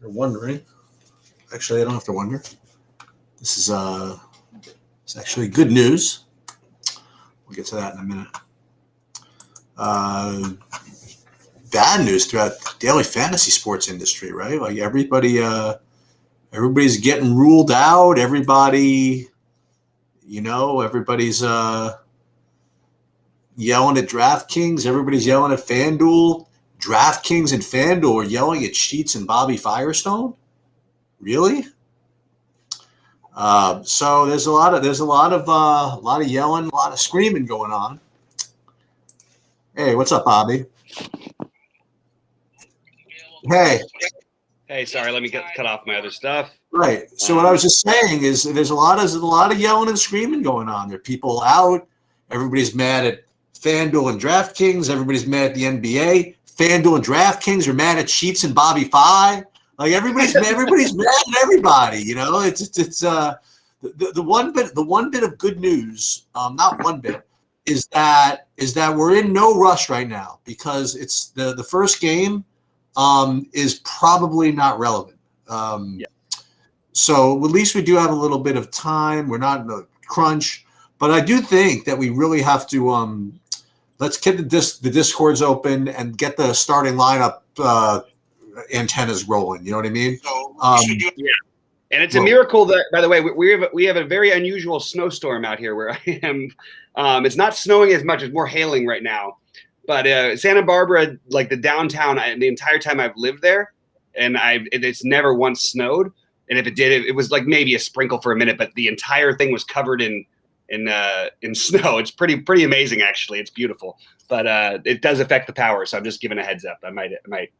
you're wondering, actually, I don't have to wonder. This is it's actually good news. We'll get to that in a minute. Bad news throughout the daily fantasy sports industry, right? Like everybody's getting ruled out. Everybody's yelling at DraftKings. Everybody's yelling at FanDuel. DraftKings and FanDuel are yelling at Sheets and Bobby Firestone. Really? So there's a lot of yelling, a lot of screaming going on. Hey, what's up, Bobby? Hey, sorry, let me cut off my other stuff. Right. So what I was just saying is there's a lot of yelling and screaming going on. There are people out. Everybody's mad at FanDuel and DraftKings. Everybody's mad at the NBA. FanDuel and DraftKings are mad at Sheets and Bobby Fi. Like everybody's mad at everybody. You know, it's the one bit of good news. Not one bit. Is that we're in no rush right now because it's the first game. Is probably not relevant. So at least we do have a little bit of time. We're not in a crunch, but I do think that we really have to let's get the Discords open and get the starting lineup antennas rolling. You know what I mean? Yeah. And it's a miracle that, by the way, we have a very unusual snowstorm out here where I am. It's not snowing as much; it's more hailing right now. But Santa Barbara, like the downtown, the entire time I've lived there, and it's never once snowed. And if it did, it was like maybe a sprinkle for a minute, but the entire thing was covered in snow. It's pretty amazing, actually. It's beautiful, but it does affect the power. So I'm just giving a heads up. I might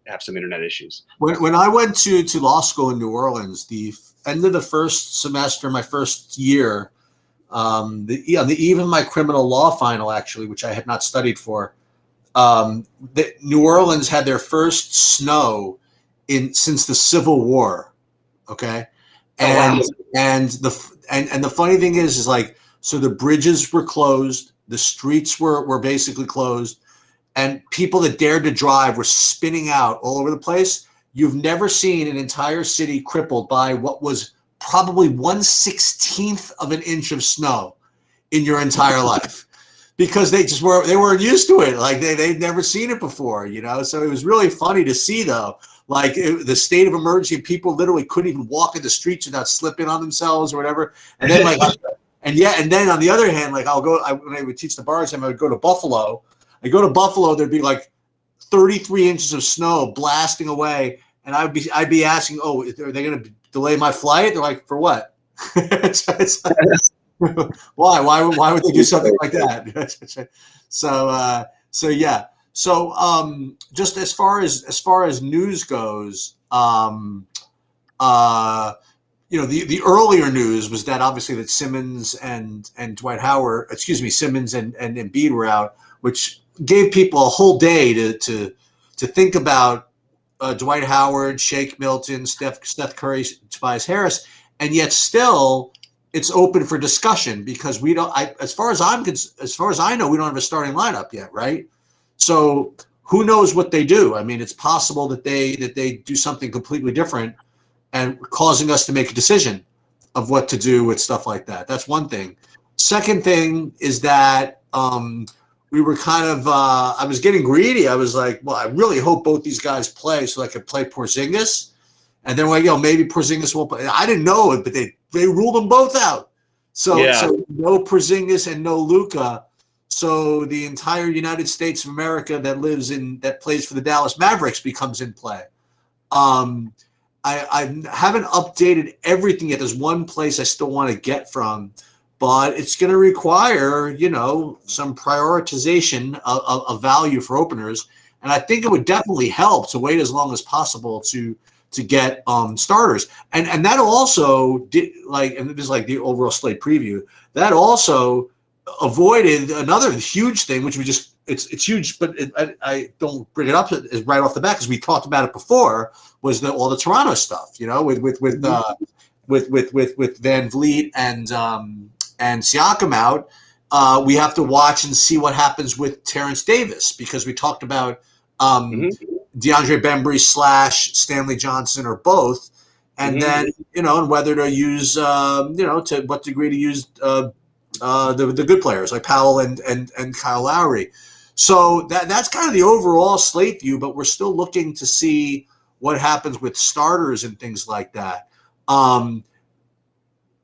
have some internet issues. When I went to law school in New Orleans, the end of the first semester, my first year, the eve of my criminal law final, actually, which I had not studied for. New Orleans had their first snow since the Civil War. Okay. And the funny thing is like, so the bridges were closed, the streets were basically closed, and people that dared to drive were spinning out all over the place. You've never seen an entire city crippled by what was probably 1/16th of an inch of snow in your entire life. Because they weren't used to it. Like they'd never seen it before, you know? So it was really funny to see though, like the state of emergency, people literally couldn't even walk in the streets without slipping on themselves or whatever. And then and then on the other hand, like when I would teach the bar exam, I would go to Buffalo. I go to Buffalo, there'd be like 33 inches of snow blasting away. And I'd be asking, oh, are they going to delay my flight? They're like, for what? Why would they do something like that? So yeah. So just as far as news goes, the earlier news was that obviously that Simmons and Embiid were out, which gave people a whole day to think about Dwight Howard, Shake Milton, Steph Curry, Tobias Harris, and yet still it's open for discussion because we don't. As far as I know, we don't have a starting lineup yet, right? So who knows what they do? I mean, it's possible that they do something completely different and causing us to make a decision of what to do with stuff like that. That's one thing. Second thing is that we were kind of I was getting greedy. I was like, well, I really hope both these guys play so I could play Porzingis. And then maybe Porzingis won't play. I didn't know it, but they ruled them both out. So no Porzingis and no Luka. So the entire United States of America that plays for the Dallas Mavericks becomes in play. I haven't updated everything yet. There's one place I still want to get from, but it's going to require, some prioritization of value for openers. And I think it would definitely help to wait as long as possible to get starters. And that also did and it was like the overall slate preview, that also avoided another huge thing, which it's huge, but I don't bring it up right off the bat because we talked about it before, was all the Toronto stuff, with Van Vliet and Siakam out. We have to watch and see what happens with Terrence Davis because we talked about DeAndre Bembry / Stanley Johnson or both, and then and whether to use to what degree to use the good players like Powell and Kyle Lowry. So that's kind of the overall slate view, but we're still looking to see what happens with starters and things like that.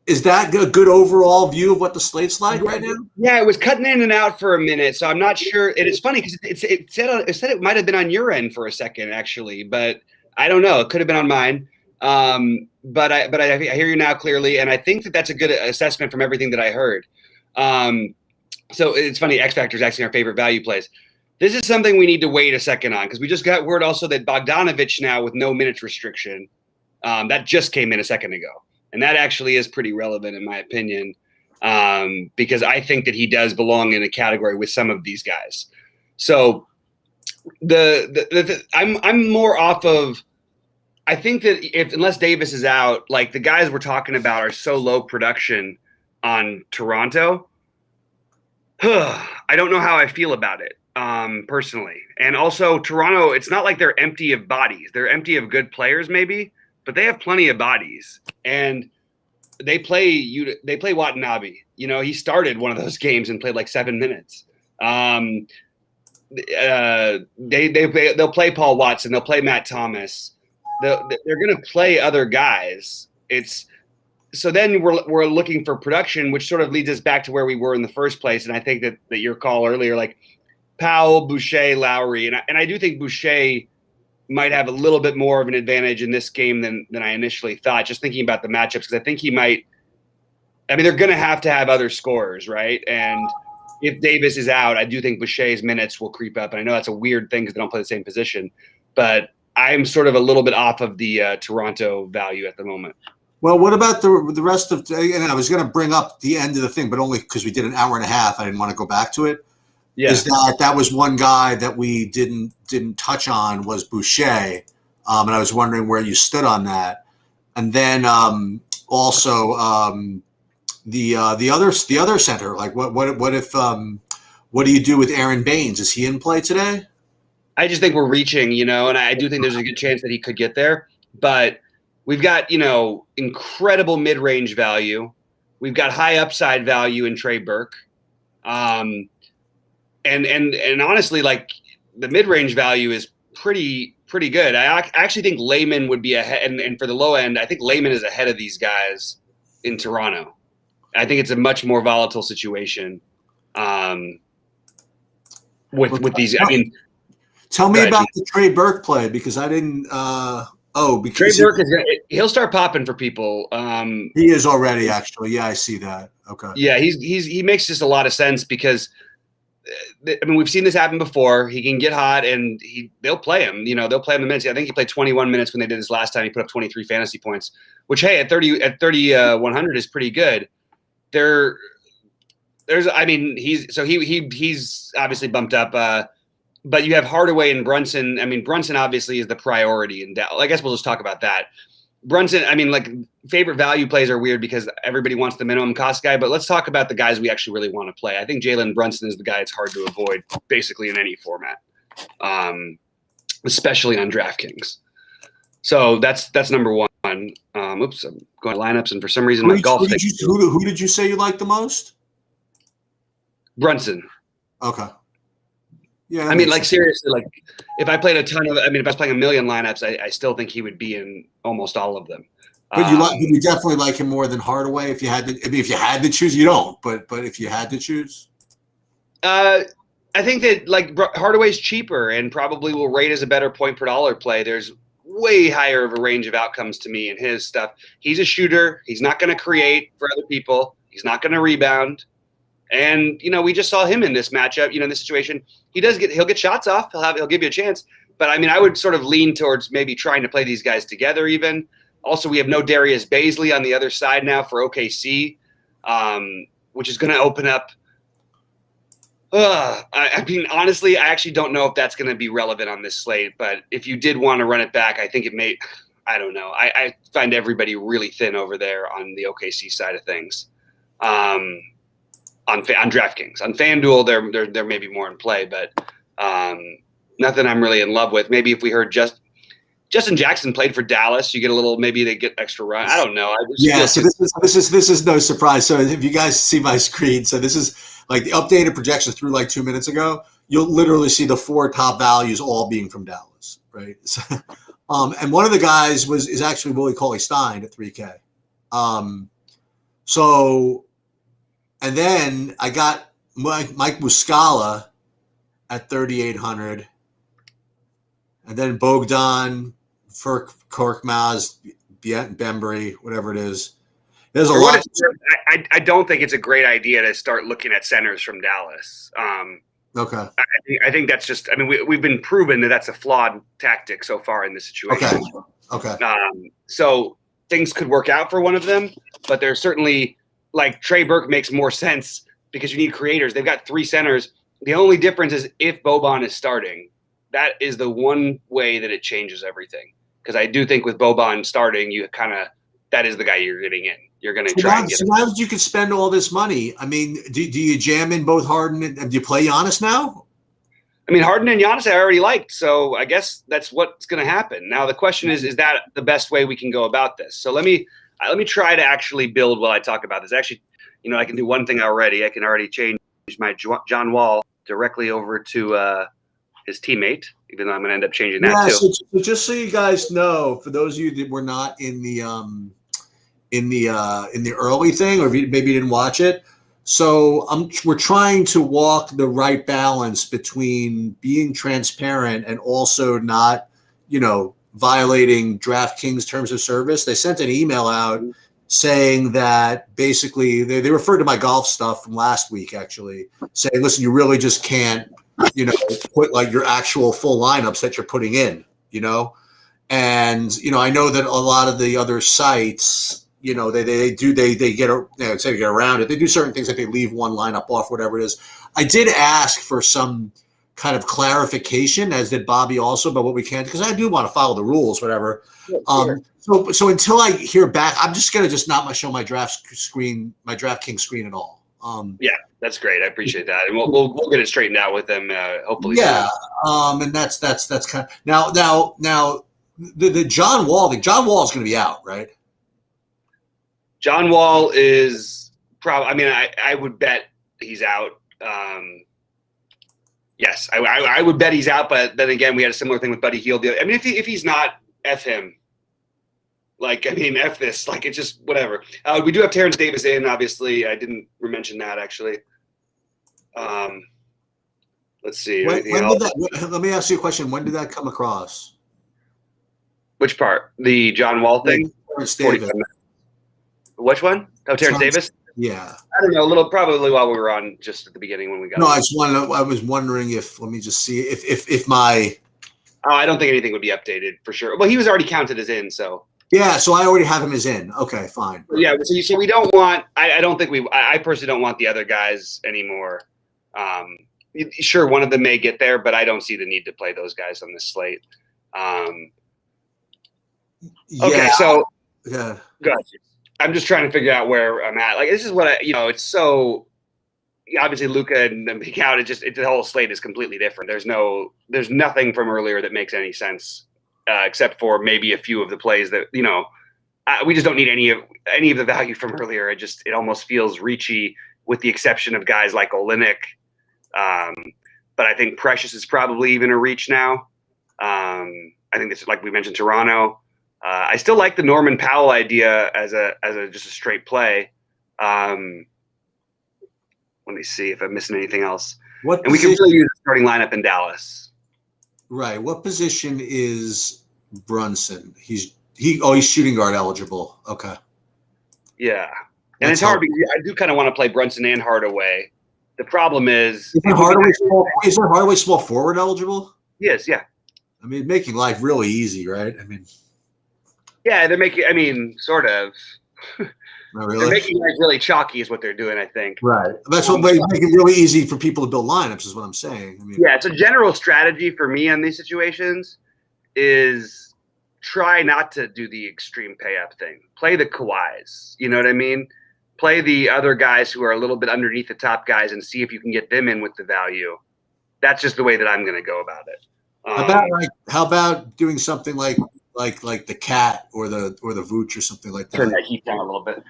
Is that a good overall view of what the slate's like right now? Yeah, it was cutting in and out for a minute, so I'm not sure. And it's funny because it said it might have been on your end for a second, actually, but I don't know. It could have been on mine. But I hear you now clearly, and I think that's a good assessment from everything that I heard. So it's funny. X Factor is actually our favorite value plays. This is something we need to wait a second on because we just got word also that Bogdanovich now with no minutes restriction. That just came in a second ago. And that actually is pretty relevant in my opinion, because I think that he does belong in a category with some of these guys. So I'm more off of. I think that unless Davis is out, like the guys we're talking about are so low production on Toronto. I don't know how I feel about it personally. And also Toronto, it's not like they're empty of bodies. They're empty of good players maybe, but they have plenty of bodies. And they play Watanabe. He started one of those games and played like 7 minutes. They'll play Paul Watson. They'll play Matt Thomas. They're going to play other guys. So then we're looking for production, which sort of leads us back to where we were in the first place. And I think that your call earlier, like Powell, Boucher, Lowry, and I do think Boucher might have a little bit more of an advantage in this game than I initially thought, just thinking about the matchups, because I think he might – I mean, they're going to have other scorers, right? And if Davis is out, I do think Boucher's minutes will creep up. And I know that's a weird thing because they don't play the same position. But I'm sort of a little bit off of the Toronto value at the moment. Well, what about the rest of – and I was going to bring up the end of the thing, but only because we did an hour and a half. I didn't want to go back to it. Yeah. Is that was one guy that we didn't touch on was Boucher, and I was wondering where you stood on that. And then also the other center, like what if what do you do with Aaron Baines? Is he in play today? I just think we're reaching, and I do think there's a good chance that he could get there, but we've got incredible mid-range value. We've got high upside value in Trey Burke. And honestly, like the mid-range value is pretty good. I actually think Layman would be ahead, and for the low end, I think Layman is ahead of these guys in Toronto. I think it's a much more volatile situation with these. I mean, tell me about the Trey Burke play because I didn't. Because Trey Burke he'll start popping for people. He is already actually. Yeah, I see that. Okay. Yeah, he makes just a lot of sense because. I mean, we've seen this happen before. He can get hot, and they'll play him. They'll play him the minutes. I think he played 21 minutes when they did this last time. He put up 23 fantasy points, which hey, at 3,100 is pretty good. I mean, he's obviously bumped up. But you have Hardaway and Brunson. I mean, Brunson obviously is the priority in Dallas. I guess we'll just talk about that. Brunson, I mean, like favorite value plays are weird because everybody wants the minimum cost guy, but let's talk about the guys we actually really want to play. I think Jalen Brunson is the guy it's hard to avoid basically in any format, especially on DraftKings. So that's number one. I'm going to lineups, and for some reason my golf. Who did you say you liked the most? Brunson. Okay. Yeah, I mean, like seriously, like if I played if I was playing a million lineups, I still think he would be in almost all of them. But you definitely like him more than Hardaway if you had to. I mean, if you had to choose, you don't. But if you had to choose, I think that like Hardaway's cheaper and probably will rate as a better point per dollar play. There's way higher of a range of outcomes to me in his stuff. He's a shooter. He's not going to create for other people. He's not going to rebound. And, we just saw him in this matchup, in this situation. He'll get shots off. He'll give you a chance. But I mean, I would sort of lean towards maybe trying to play these guys together even. Also, we have no Darius Baisley on the other side now for OKC, which is going to open up. I mean, honestly, I actually don't know if that's going to be relevant on this slate. But if you did want to run it back, I think it may. I don't know. I find everybody really thin over there on the OKC side of things. On DraftKings. On FanDuel, they're maybe more in play, but nothing I'm really in love with. Maybe if we heard Justin Jackson played for Dallas, you get a little, maybe they get extra run. I don't know. So this is no surprise. So if you guys see my screen, so this is like the updated projections through like 2 minutes ago. You'll literally see the 4 top values all being from Dallas, right? So, and one of the guys is actually Willie Cauley-Stein at 3K. So, and then I got Mike Muscala at 3,800, and then Bogdan, Korkmaz, Bembry, whatever it is. There's a lot. I don't think it's a great idea to start looking at centers from Dallas. Okay. I think that's just. I mean, we've been proven that that's a flawed tactic so far in this situation. Okay. So things could work out for one of them, but there's certainly like Trey Burke makes more sense because you need creators. They've got 3 centers. The only difference is if Boban is starting. That is the one way that it changes everything. Because I do think with Boban starting, that is the guy you're getting in. You're going to try and get him. So now you could spend all this money. I mean, do you jam in both Harden and do you play Giannis now? I mean, Harden and Giannis I already liked, so I guess that's what's going to happen. Now the question is that the best way we can go about this? So let me try to actually build while I talk about this. Actually, I can do one thing already. I can already change my John Wall directly over to his teammate, even though I'm going to end up changing that too. So just so you guys know, for those of you that were not in the early thing, or if maybe you didn't watch it, so we're trying to walk the right balance between being transparent and also not, violating DraftKings terms of service. They sent an email out saying that basically they referred to my golf stuff from last week, actually, saying, listen, you really just can't, put like your actual full lineups that you're putting in, and, I know that a lot of the other sites, they get around it. They do certain things, like they leave one lineup off, whatever it is. I did ask for some kind of clarification, as did Bobby also, about what we can, because I do want to follow the rules, whatever. Yeah, sure. So until I hear back, I'm just going to just not show my DraftKings screen at all. Yeah, that's great. I appreciate that, and we'll get it straightened out with them hopefully. Yeah, soon. And that's kind of now the John Wall thing. John Wall is going to be out, right? John Wall is probably. I mean, I would bet he's out. Yes, I would bet he's out. But then again, we had a similar thing with Buddy Hield. I mean, if he's not, F him. Like, I mean, F this. Like, it's just whatever. We do have Terrence Davis in, obviously. I didn't mention that, actually. Let's see. Let me ask you a question. When did that come across? Which part? The John Wall thing? Terrence Davis. Which one? Oh, Terrence Davis? Yeah. I don't know. Probably while we were on just at the beginning when we got. No, I was wondering if. Let me just see if my. Oh, I don't think anything would be updated for sure. Well, he was already counted as in, so. Yeah, so I already have him as in. Okay, fine. Yeah, so we don't want. I don't think I personally don't want the other guys anymore. Sure, one of them may get there, but I don't see the need to play those guys on this slate. Okay, so yeah. Go ahead. I'm just trying to figure out where I'm at. Like, this is what it's so obviously Luka and Big Out. The whole slate is completely different. There's nothing from earlier that makes any sense, except for maybe a few of the plays that we just don't need any of the value from earlier. It almost feels reachy, with the exception of guys like Olynyk. But I think Precious is probably even a reach now. I think this is, like we mentioned, Toronto. I still like the Norman Powell idea as just a straight play. Let me see if I'm missing anything else. We can really use a starting lineup in Dallas. Right. What position is Brunson? He's shooting guard eligible. Okay. Yeah. And it's hard because I do kind of want to play Brunson and Hardaway. The problem is Hardaway small forward eligible? Yes, yeah. I mean, making life really easy, right? I mean, yeah, they're making. I mean, sort of. Not really. They're making life really chalky, is what they're doing, I think. Right. That's what makes it really easy for people to build lineups, is what I'm saying. I mean, yeah, it's a general strategy for me on these situations is try not to do the extreme pay up thing. Play the Kawhis. You know what I mean? Play the other guys who are a little bit underneath the top guys and see if you can get them in with the value. That's just the way that I'm going to go about it. How about doing something like the cat or the Vooch or something like that? Turn that heat down a little bit.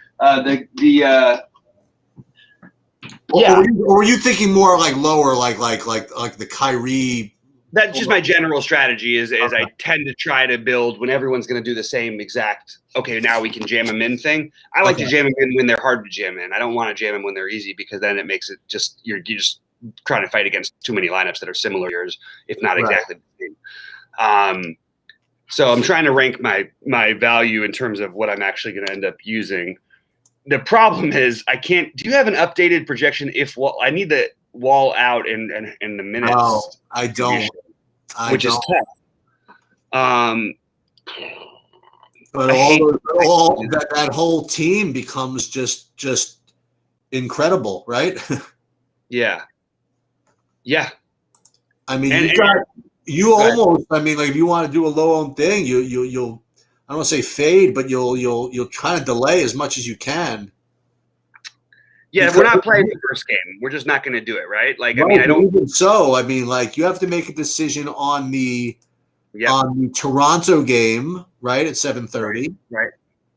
Or were you thinking more like lower, like the Kyrie? That's just my general strategy. Is I tend to try to build when everyone's going to do the same exact. Okay, now we can jam them in thing. I like to jam them in when they're hard to jam in. I don't want to jam them when they're easy because then it makes it just you're just trying to fight against too many lineups that are similar to yours, if not exactly the same. So I'm trying to rank my value in terms of what I'm actually going to end up using. The problem is I can't. Do you have an updated projection? I need the Wall out in the minutes. No, I don't. Which is tough. But that whole team becomes just incredible, right? Yeah. I mean, I mean, like if you want to do a low-owned thing, you'll I don't want to say fade, but you'll try to delay as much as you can. Yeah, because we're not playing the first game. We're just not going to do it, right? Like, I mean, I don't. Even so, I mean, like you have to make a decision on the Toronto game, right, at 7:30, right,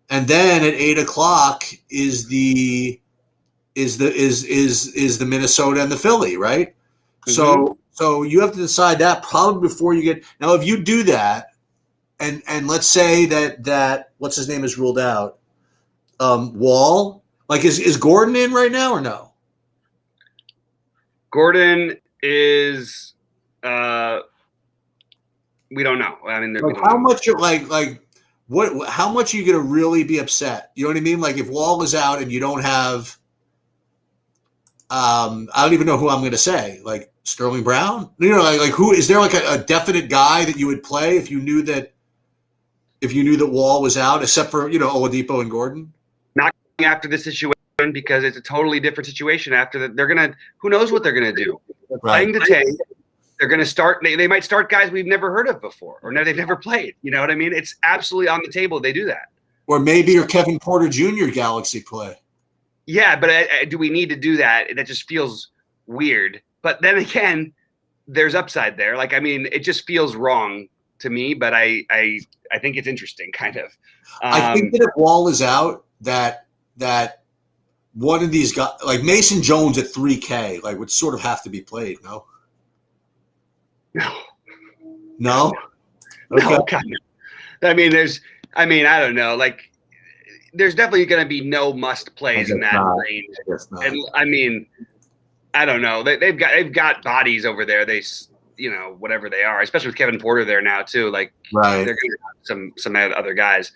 and then at 8:00 is the Minnesota and the Philly, right? Mm-hmm. So you have to decide that probably before you get. Now, if you do that, and let's say that what's his name is ruled out, Wall. Like, is Gordon in right now or no? Gordon is we don't know. I mean, how much you're how much are you gonna really be upset? You know what I mean? Like if Wall is out and you don't have I don't even know who I'm gonna say. Like Sterling Brown? You know, like who is there like a definite guy that you would play if you knew that Wall was out, except for, Oladipo and Gordon? Not after the situation, because it's a totally different situation after that. They're going to – who knows what they're going to do? They're playing the tank. They're going to start – they might start guys we've never heard of before or they've never played. You know what I mean? It's absolutely on the table they do that. Or maybe your Kevin Porter Jr. Galaxy play. Yeah, but do we need to do that? That just feels weird. But then again, there's upside there. Like, I mean, it just feels wrong to me, but I think it's interesting, kind of. I think that if Wall is out, that one of these guys, like Mason Jones at 3K, like would sort of have to be played. No. Okay. No, kind of. I mean, I don't know. Like, there's definitely going to be no must plays in that range. I guess not. And I mean, I don't know. They've got bodies over there. They, whatever they are, especially with Kevin Porter there now too. Like, they're going to have some other guys.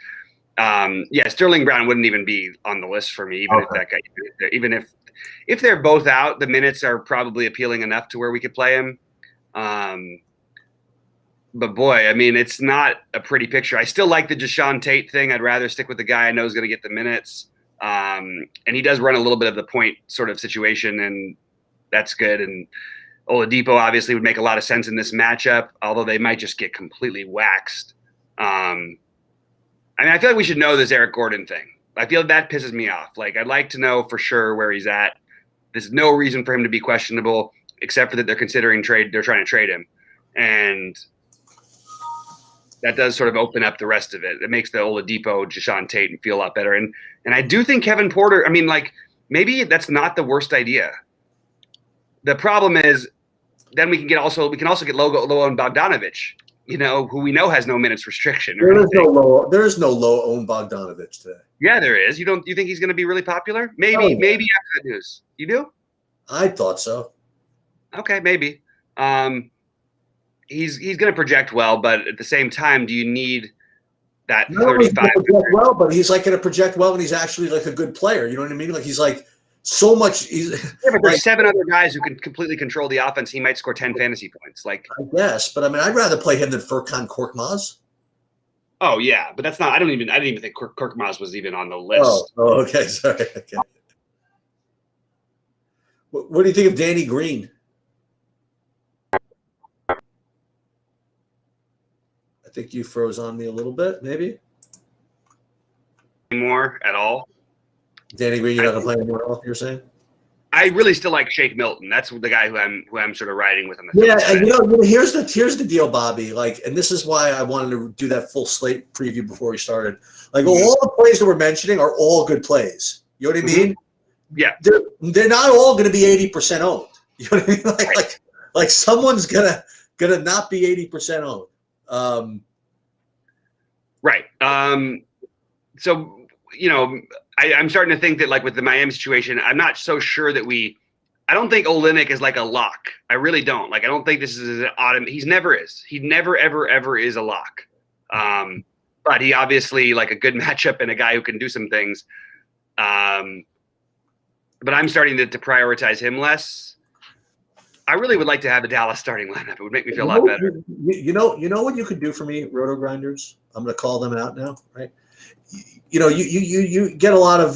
Sterling Brown wouldn't even be on the list for me, even if that guy, even if they're both out, the minutes are probably appealing enough to where we could play him. But boy, I mean, it's not a pretty picture. I still like the Deshaun Tate thing. I'd rather stick with the guy I know is going to get the minutes. And he does run a little bit of the point sort of situation, and that's good. And Oladipo obviously would make a lot of sense in this matchup, although they might just get completely waxed. I mean, I feel like we should know this Eric Gordon thing. I feel that pisses me off. Like, I'd like to know for sure where he's at. There's no reason for him to be questionable, except for that they're considering trade. They're trying to trade him. And that does sort of open up the rest of it. It makes the Oladipo, Deshaun Tate feel a lot better. And I do think Kevin Porter, I mean, like, maybe that's not the worst idea. The problem is then we can also get low-owned Bogdanovich, who we know has no minutes restriction. There is no low-owned Bogdanovich today. Yeah, there is. You think he's going to be really popular? Maybe after that news. You do? I thought so. Okay, maybe. He's going to project well, but at the same time, do you need that 35? Well, but he's like going to project well when he's actually like a good player. You know what I mean? Like he's like so much. But there's 7 other guys who can completely control the offense. He might score 10 fantasy points. Like, I guess, but I mean, I'd rather play him than Furkan Korkmaz. Oh yeah, but that's not. I didn't even think Korkmaz was even on the list. Oh, okay, sorry. Okay. What do you think of Danny Green? I think you froze on me a little bit, maybe. Anymore at all? Danny Green, you're not going to play anymore at all, you're saying? I really still like Shake Milton. That's the guy who I'm sort of riding with on the Yeah, and here's the deal, Bobby. Like, and this is why I wanted to do that full slate preview before we started. Like, all the plays that we're mentioning are all good plays. You know what I mean? Yeah, they're not all going to be 80% owned. You know what I mean? Like someone's gonna not be 80% owned. Right. So I'm starting to think that, like, with the Miami situation, I'm not so sure that I don't think Olynyk is like a lock. I really don't. Like, I don't think this is an He never is. He never, ever, ever is a lock. But he obviously, like, a good matchup and a guy who can do some things. But I'm starting to prioritize him less. I really would like to have a Dallas starting lineup. It would make me feel a lot better. You know what you could do for me, Roto Grinders? I'm going to call them out now, right? You get a lot of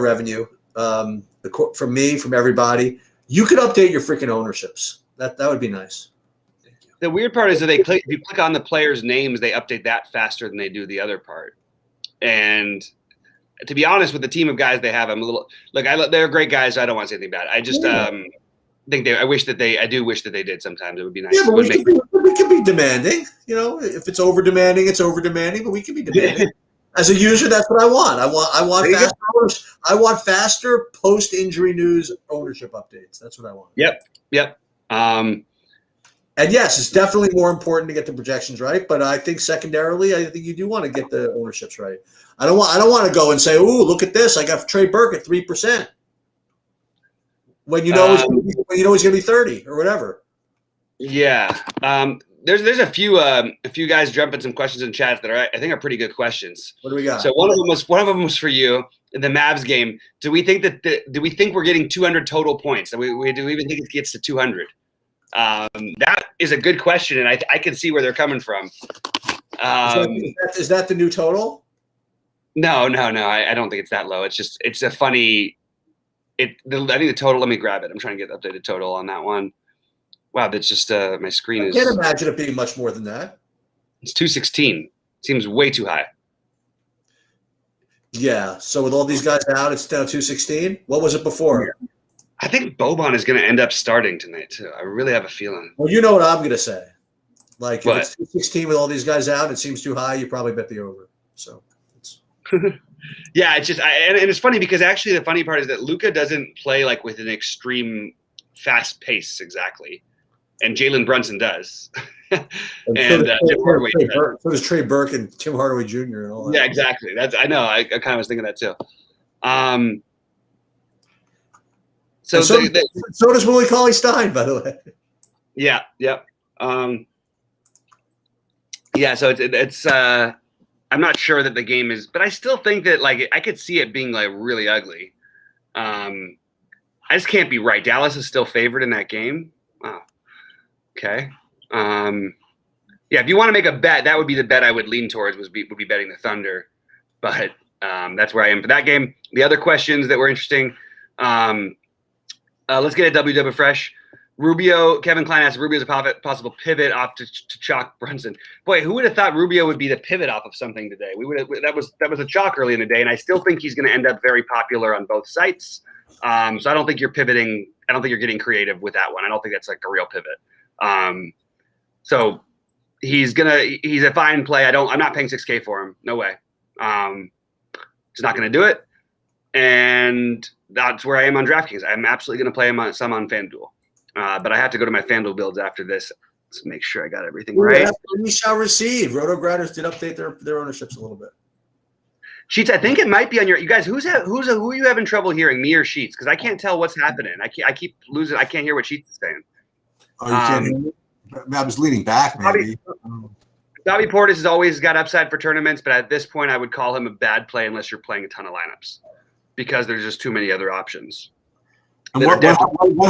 revenue from me, from everybody. You could update your freaking ownerships. That would be nice. Thank you. The weird part is that if you click on the players' names, they update that faster than they do the other part. And to be honest, with the team of guys they have, I'm a little they're great guys. So I don't want to say anything bad. I just think I do wish that they did sometimes. It would be nice. Yeah, but we can be demanding. If it's over demanding, it's over demanding. But we can be demanding. As a user, that's what I want. I want faster post-injury news ownership updates. That's what I want. Yep. And yes, it's definitely more important to get the projections right. But I think secondarily, I think you do want to get the ownerships right. I don't want to go and say, "Ooh, look at this! I got Trey Burke at 3%." When he's going to be 30 or whatever. Yeah. There's a few guys jumping some questions in chats that I think are pretty good questions. What do we got? So one of them was for you in the Mavs game. Do we think we're getting 200 total points? Do we even think it gets to 200? That is a good question, and I can see where they're coming from. Is that the new total? No. I don't think it's that low. It's a funny. I think the total. Let me grab it. I'm trying to get the updated total on that one. Wow, that's just my screen is. I can't imagine it being much more than that. It's 216. Seems way too high. Yeah. So with all these guys out, it's down 216. What was it before? Yeah. I think Boban is going to end up starting tonight too. I really have a feeling. Well, you know what I'm going to say. Like, if it's 216 with all these guys out, it seems too high. You probably bet the over. So. Yeah, it's just and it's funny because actually the funny part is that Luka doesn't play like with an extreme fast pace exactly. And Jalen Brunson does. So does Trey Burke and Tim Hardaway Jr. and all that. Yeah, exactly. I know. I kind of was thinking that too. So does Willie Cauley-Stein, by the way. Yeah. Yep. So it's I'm not sure that the game is, but I still think that, like, I could see it being like really ugly. I just can't be right. Dallas is still favored in that game. Wow. Okay. If you want to make a bet, that would be the bet I would lean towards would be betting the Thunder, but that's where I am for that game. The other questions that were interesting. Let's get a WW fresh. Kevin Klein asked, Rubio's a possible pivot off to chalk Brunson. Boy, who would have thought Rubio would be the pivot off of something today? That was a chalk early in the day, and I still think he's going to end up very popular on both sites. So I don't think you're pivoting. I don't think you're getting creative with that one. I don't think that's like a real pivot. So he's a fine play. I'm not paying $6K for him. No way. He's not going to do it. And that's where I am on DraftKings. I'm absolutely going to play him on FanDuel. But I have to go to my FanDuel builds after this to make sure I got everything right. We shall receive. Roto Grinders did update their ownerships a little bit. Sheets, I think it might be on you guys. Who are you having trouble hearing, me or Sheets? Because I can't tell what's happening. I keep losing. I can't hear what Sheets is saying. Oh, you can't hear me? I was leaning back, maybe. Bobby Portis has always got upside for tournaments, but at this point, I would call him a bad play unless you're playing a ton of lineups because there's just too many other options. And what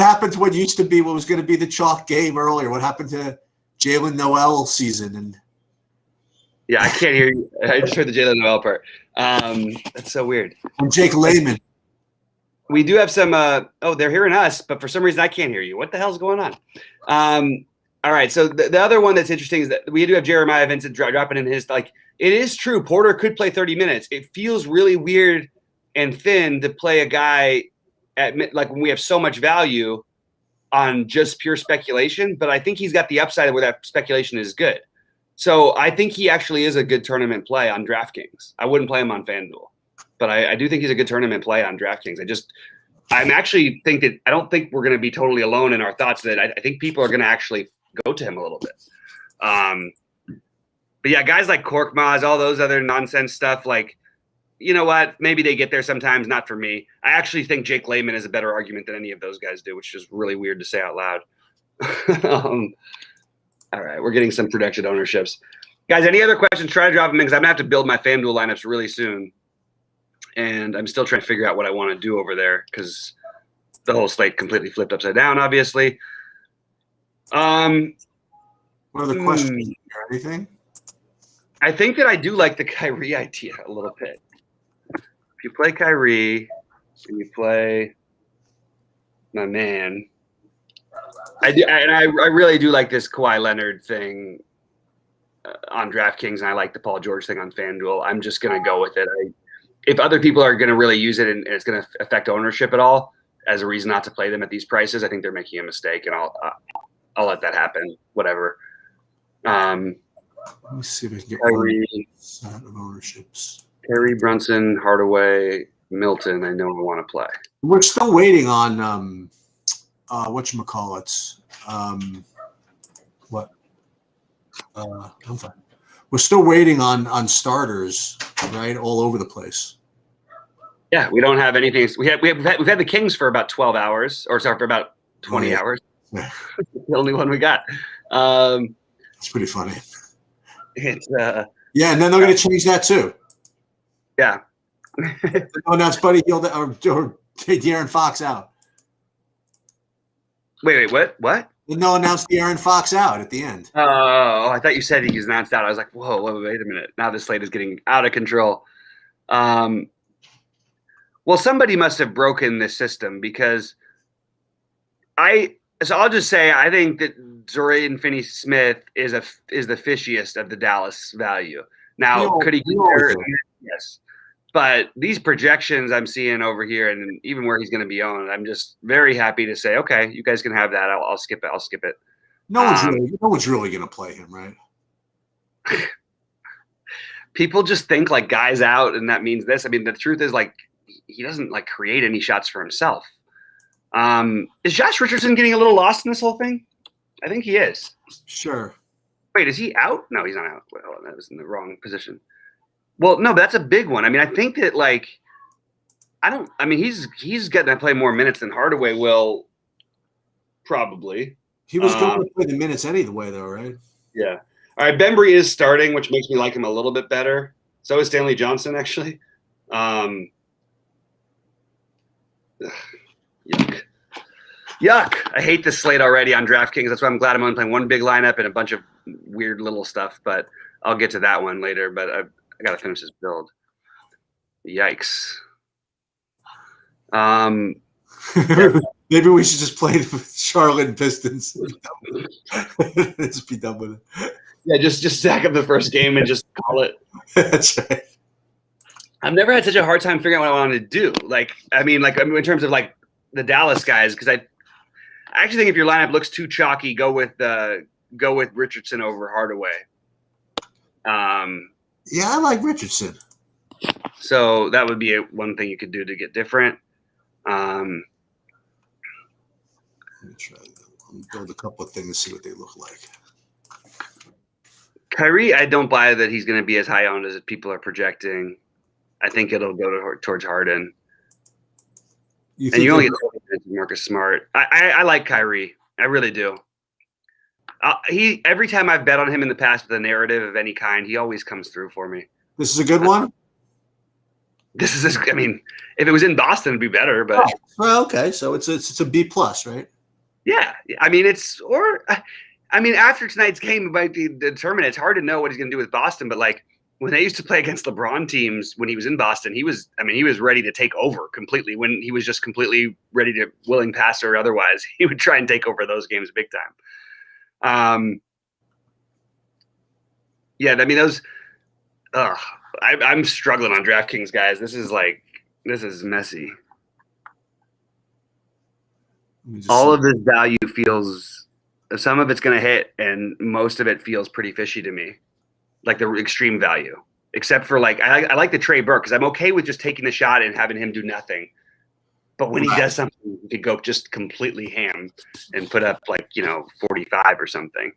happened to what used to be what was going to be the chalk game earlier? What happened to Jalen Noel season? Yeah, I can't hear you. I just heard the Jalen Noel part. That's so weird. And Jake Layman. We do have some. They're hearing us, but for some reason I can't hear you. What the hell's going on? All right. So the other one that's interesting is that we do have Jeremiah Vincent dropping in his, like, it is true. Porter could play 30 minutes. It feels really weird and thin to play a guy like when we have so much value on just pure speculation, but I think he's got the upside where that speculation is good. So I think he actually is a good tournament play on DraftKings. I wouldn't play him on FanDuel, but I do think he's a good tournament play on DraftKings. I don't think we're going to be totally alone in our thoughts that I think people are going to actually go to him a little bit. But yeah, guys like Korkmaz, all those other nonsense stuff, like, you know what? Maybe they get there sometimes, not for me. I actually think Jake Layman is a better argument than any of those guys do, which is really weird to say out loud. All right, we're getting some projected ownerships. Guys, any other questions? Try to drop them in because I'm going to have to build my FanDuel lineups really soon. And I'm still trying to figure out what I want to do over there because the whole slate completely flipped upside down, obviously. What other questions? Or anything? I think that I do like the Kyrie idea a little bit. If you play Kyrie and you play my man, I do, and I really do like this Kawhi Leonard thing on DraftKings, and I like the Paul George thing on FanDuel. I'm just going to go with it. If other people are going to really use it and it's going to affect ownership at all as a reason not to play them at these prices, I think they're making a mistake, and I'll let that happen. Whatever. Let me see if I can get Kyrie, set of ownerships. Kyrie, Brunson, Hardaway, Milton. I know I want to play. We're still waiting on whatchamacallit. I'm fine. We're still waiting on starters, right? All over the place. Yeah, we don't have anything. We've had the Kings for about 12 hours, or sorry, for about 20 hours. Yeah. The only one we got. It's pretty funny. It's yeah, and then they're going to change that too. Yeah. Oh, now it's Buddy Hield or De'Aaron Fox out. Wait, what? No, announced De'Aaron Fox out at the end. Oh, I thought you said he was announced out. I was like, whoa, wait a minute. Now this slate is getting out of control. Well, somebody must have broken this system because so I'll just say I think that Dorian Finney-Smith is the fishiest of the Dallas value. Now, could he get there? Yes. But these projections I'm seeing over here and even where he's going to be owned, I'm just very happy to say, okay, you guys can have that. I'll skip it. No one's really going to play him, right? People just think like guy's out and that means this. I mean, the truth is like he doesn't like create any shots for himself. Is Josh Richardson getting a little lost in this whole thing? I think he is. Sure. Wait, is he out? No, he's not out. Wait, hold on, that was in the wrong position. Well, no, but that's a big one. I mean, I think that like, he's getting to play more minutes than Hardaway will, probably. He was going to play the minutes anyway, though, right? Yeah. All right, Bembry is starting, which makes me like him a little bit better. So is Stanley Johnson, actually. Yuck. I hate this slate already on DraftKings. That's why I'm glad I'm only playing one big lineup and a bunch of weird little stuff, but I'll get to that one later. But I got to finish this build. Yikes. Maybe we should just play the Charlotte Pistons. Just be done with it. Yeah, just stack up the first game and just call it. That's right. I've never had such a hard time figuring out what I wanted to do. In terms of like the Dallas guys, because I actually think if your lineup looks too chalky, go with Richardson over Hardaway. Yeah, I like Richardson. So that would be one thing you could do to get different. Let me try that. I'll build a couple of things, see what they look like. Kyrie, I don't buy that he's going to be as high owned as people are projecting. I think it'll go towards Harden. You only get Marcus Smart. I like Kyrie. I really do. Every time I've bet on him in the past with a narrative of any kind, he always comes through for me. This is a good one? If it was in Boston, it'd be better. But well, okay, so it's a B plus, right? Yeah, after tonight's game, it might be determined. It's hard to know what he's going to do with Boston, but like when they used to play against LeBron teams, when he was in Boston, he was ready to take over completely. When he was just completely ready to willing passer or otherwise, he would try and take over those games big time. I'm struggling on DraftKings, guys. This is messy. All of this value feels, some of it's going to hit, and most of it feels pretty fishy to me, like the extreme value. Except for like, I like the Trey Burke because I'm okay with just taking the shot and having him do nothing. But when he does something, he could go just completely ham and put up like 45 or something.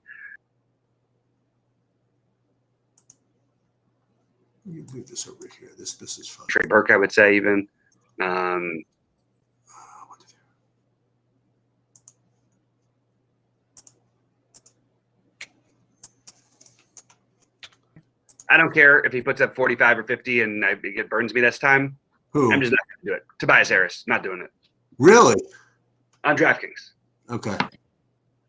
You move this over here. This is fun. Trey Burke, I would say even. I don't care if he puts up 45 or 50 and it burns me this time. Who? I'm just not going to do it. Tobias Harris, not doing it. Really? On DraftKings. Okay.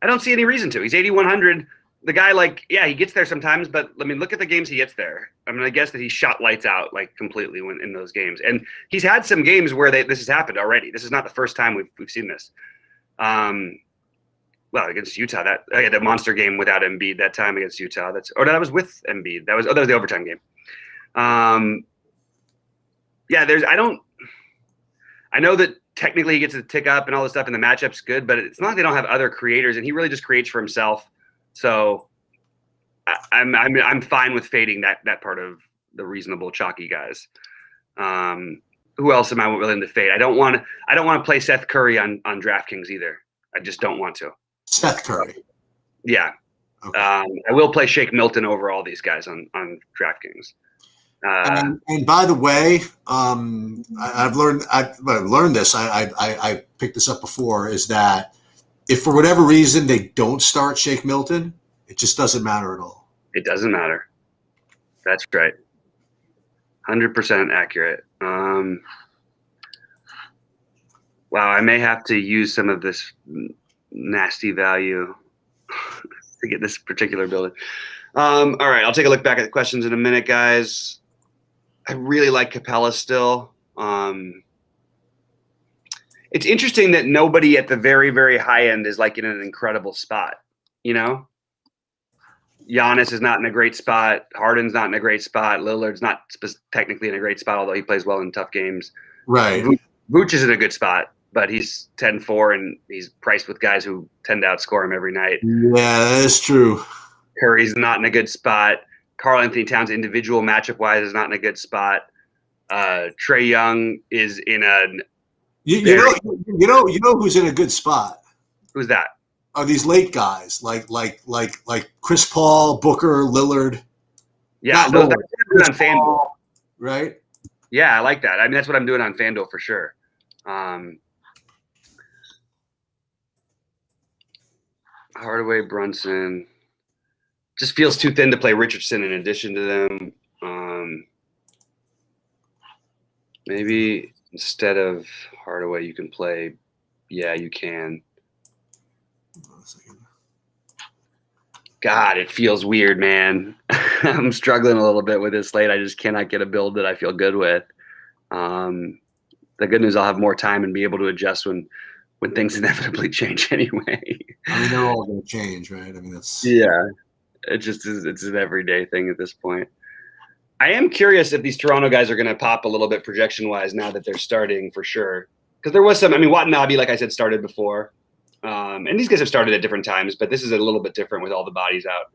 I don't see any reason to. He's 8,100. The guy, he gets there sometimes, but I mean, look at the games he gets there. I'm going to guess that he shot lights out completely in those games. And he's had some games where this has happened already. This is not the first time we've seen this. Well, against Utah, the monster game without Embiid that time against Utah. That was with Embiid. That was the overtime game. I know that technically he gets to tick up and all this stuff, and the matchup's good, but it's not like they don't have other creators, and he really just creates for himself. So I'm fine with fading that part of the reasonable chalky guys. Who else am I willing to fade? I don't want to play Seth Curry on DraftKings either. I just don't want to. Seth Curry. Yeah. Okay. I will play Shake Milton over all these guys on DraftKings. And by the way, I've learned this. I picked this up before. Is that if for whatever reason they don't start Shake Milton, it just doesn't matter at all. It doesn't matter. That's right. 100% accurate. Wow, I may have to use some of this nasty value to get this particular building. All right, I'll take a look back at the questions in a minute, guys. I really like Capela still. It's interesting that nobody at the very, very high end is in an incredible spot. Giannis is not in a great spot. Harden's not in a great spot. Lillard's not technically in a great spot, although he plays well in tough games. Right. Vooch is in a good spot, but he's 10-4 and he's priced with guys who tend to outscore him every night. Yeah, that is true. Curry's not in a good spot. Karl Anthony Towns, individual matchup wise, is not in a good spot. Trae Young is in a. You know who's in a good spot? Who's that? Are these late guys like Chris Paul, Booker, Lillard? Yeah, that's what I'm doing on FanDuel. Right? Yeah, I like that. I mean, that's what I'm doing on FanDuel for sure. Hardaway, Brunson. Just feels too thin to play Richardson in addition to them. Maybe instead of Hardaway, you can play. Yeah, you can. God, it feels weird, man. I'm struggling a little bit with this slate. I just cannot get a build that I feel good with. The good news, I'll have more time and be able to adjust when things inevitably change anyway. I mean, they're all going to change, right? I mean, that's it just is. It's an everyday thing at this point. I am curious if these Toronto guys are going to pop a little bit projection-wise now that they're starting for sure. Because there was some. I mean, Watanabe, like I said, started before. And these guys have started at different times, but this is a little bit different with all the bodies out.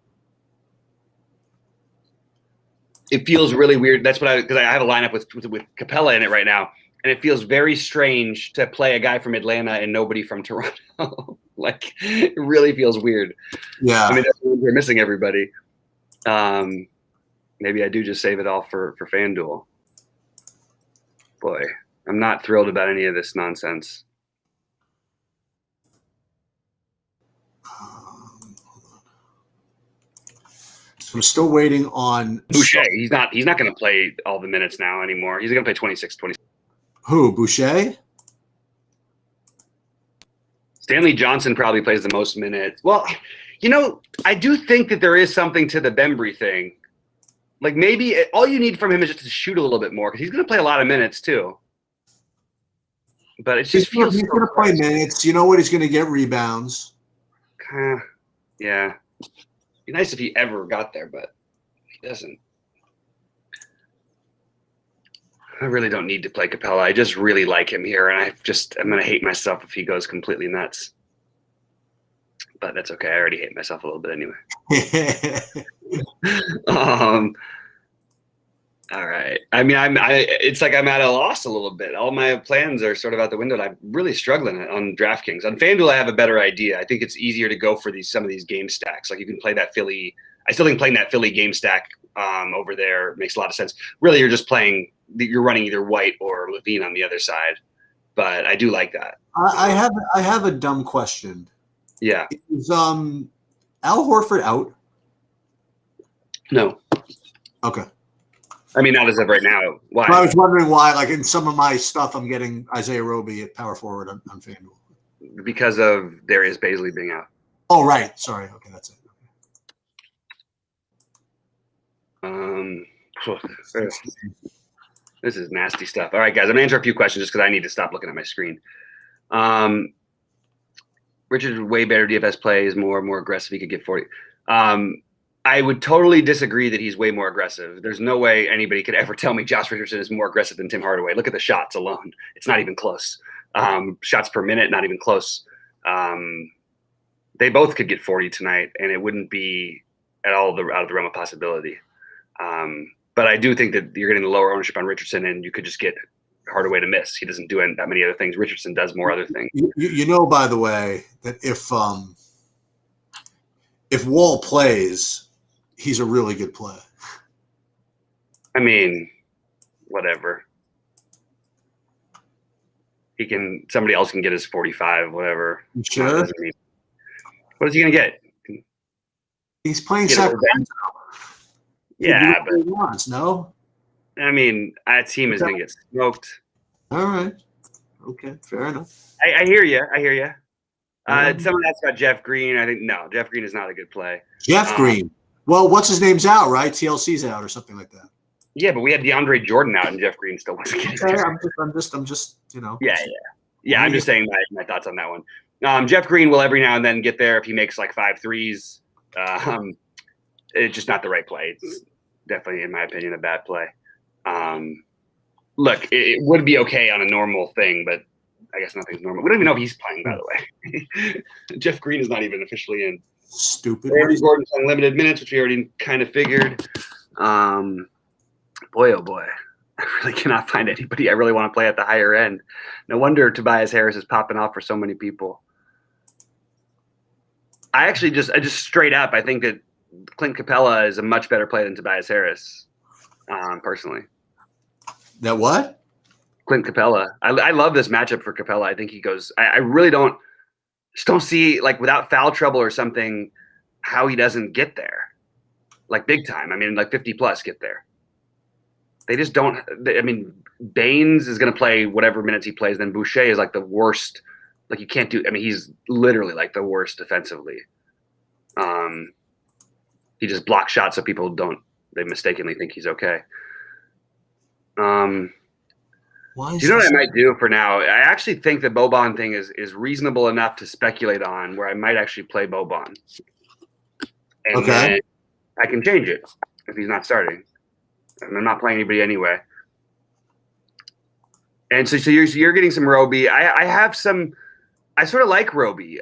It feels really weird. That's what because I have a lineup with Capela in it right now, and it feels very strange to play a guy from Atlanta and nobody from Toronto. It really feels weird. Yeah. I mean, we're missing everybody. Maybe I do just save it all for FanDuel. Boy, I'm not thrilled about any of this nonsense. So I'm still waiting on Boucher. He's not going to play all the minutes now anymore. He's going to play 26. Who, Boucher? Stanley Johnson probably plays the most minutes. Well, I do think that there is something to the Bembry thing. Maybe all you need from him is just to shoot a little bit more because he's going to play a lot of minutes too. But it just feels he's going to play minutes. You know what? He's going to get rebounds. Yeah. Be nice if he ever got there, but he doesn't. I really don't need to play Capela. I just really like him here, and I'm going to hate myself if he goes completely nuts. But that's okay. I already hate myself a little bit anyway. All right. I mean, it's like I'm at a loss a little bit. All my plans are sort of out the window, and I'm really struggling on DraftKings. On FanDuel, I have a better idea. I think it's easier to go for some of these game stacks. Like you can play that Philly. I still think playing that Philly game stack over there makes a lot of sense. Really, you're running either White or Levine on the other side. But I do like that. I have a dumb question. Yeah. Is Al Horford out? No. Okay. I mean, not as of right now. Why? I was wondering why, like in some of my stuff, I'm getting Isaiah Roby at power forward on FanDuel. Because of Darius Bazley being out. Oh, right. Sorry. Okay, that's it. This is nasty stuff. All right, guys, I'm gonna answer a few questions just because I need to stop looking at my screen. Richard's way better DFS plays, more aggressive. He could get 40. I would totally disagree that he's way more aggressive. There's no way anybody could ever tell me Josh Richardson is more aggressive than Tim Hardaway. Look at the shots alone. It's not even close. Shots per minute, not even close. They both could get 40 tonight, and it wouldn't be at all out of the realm of possibility. But I do think that you're getting the lower ownership on Richardson, and you could just get Hardaway to miss. He doesn't do that many other things. Richardson does more other things. You know, by the way, that if Wall plays, he's a really good play. I mean, whatever. Somebody else can get his 45, whatever. You sure? What is he going to get? He's playing Sacramento. Yeah, but he wants, no? I mean, that team is going to get smoked. All right. Okay, fair enough. I hear you. Someone asked about Jeff Green. I think, no, Jeff Green is not a good play. Jeff Green. Well, what's his name's out, right? TLC's out or something like that. Yeah, but we had DeAndre Jordan out, and Jeff Green still wasn't getting okay, I'm just, you know. Yeah. I'm just saying my thoughts on that one. Jeff Green will every now and then get there if he makes like 5 threes. It's just not the right play. It's definitely, in my opinion, a bad play. Look, it would be okay on a normal thing, but I guess nothing's normal. We don't even know if he's playing, by the way. Jeff Green is not even officially in. Stupid. Gordon's on limited minutes, which we already kind of figured. Boy, oh boy. I really cannot find anybody I really want to play at the higher end. No wonder Tobias Harris is popping off for so many people. I just straight up, I think that Clint Capela is a much better play than Tobias Harris, personally. That what? Clint Capela. I love this matchup for Capela. I think he goes – I really don't see, like, without foul trouble or something, how he doesn't get there. Like, big time. I mean, like 50-plus get there. They just don't – I mean, Baines is going to play whatever minutes he plays. Then Boucher is, like, the worst. Like, you can't do – I mean, he's literally, like, the worst defensively. He just blocks shots so people they mistakenly think he's okay. Do you know what I might do for now? I actually think the Boban thing is reasonable enough to speculate on, where I might actually play Boban. And then I can change it if he's not starting. And I'm not playing anybody anyway. And so you're getting some Roby. I have some – I sort of like Roby.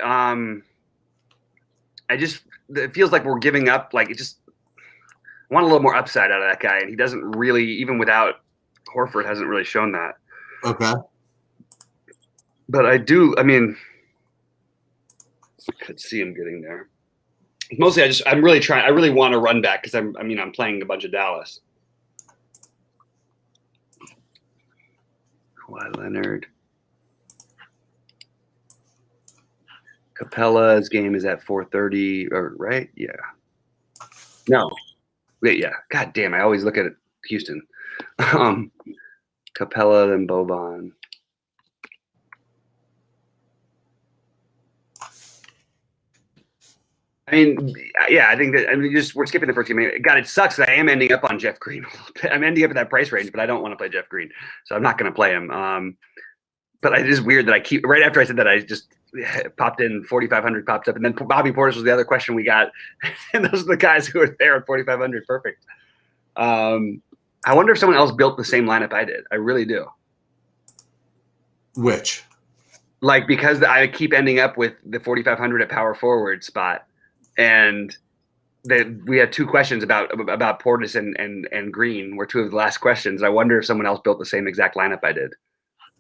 It feels like we're giving up. Like, I want a little more upside out of that guy. And he doesn't really, even without Horford, hasn't really shown that. Okay. But I could see him getting there. Mostly I really want to run back because I'm playing a bunch of Dallas. Kawhi Leonard. Capela's game is at 4:30, right? Yeah. No. Wait, yeah. God damn, I always look at Houston. Capela and Boban. I mean, yeah, I think that we're skipping the first game. God, it sucks that I am ending up on Jeff Green. I'm ending up at that price range, but I don't want to play Jeff Green, so I'm not going to play him. But it is weird that I keep right after I said that I just popped in 4,500 popped up, and then Bobby Portis was the other question we got, and those are the guys who are there at 4,500. Perfect. I wonder if someone else built the same lineup I did. I really do. Which? Like, because I keep ending up with the 4,500 at power forward spot, and we had 2 questions about Portis and Green were 2 of the last questions. I wonder if someone else built the same exact lineup I did.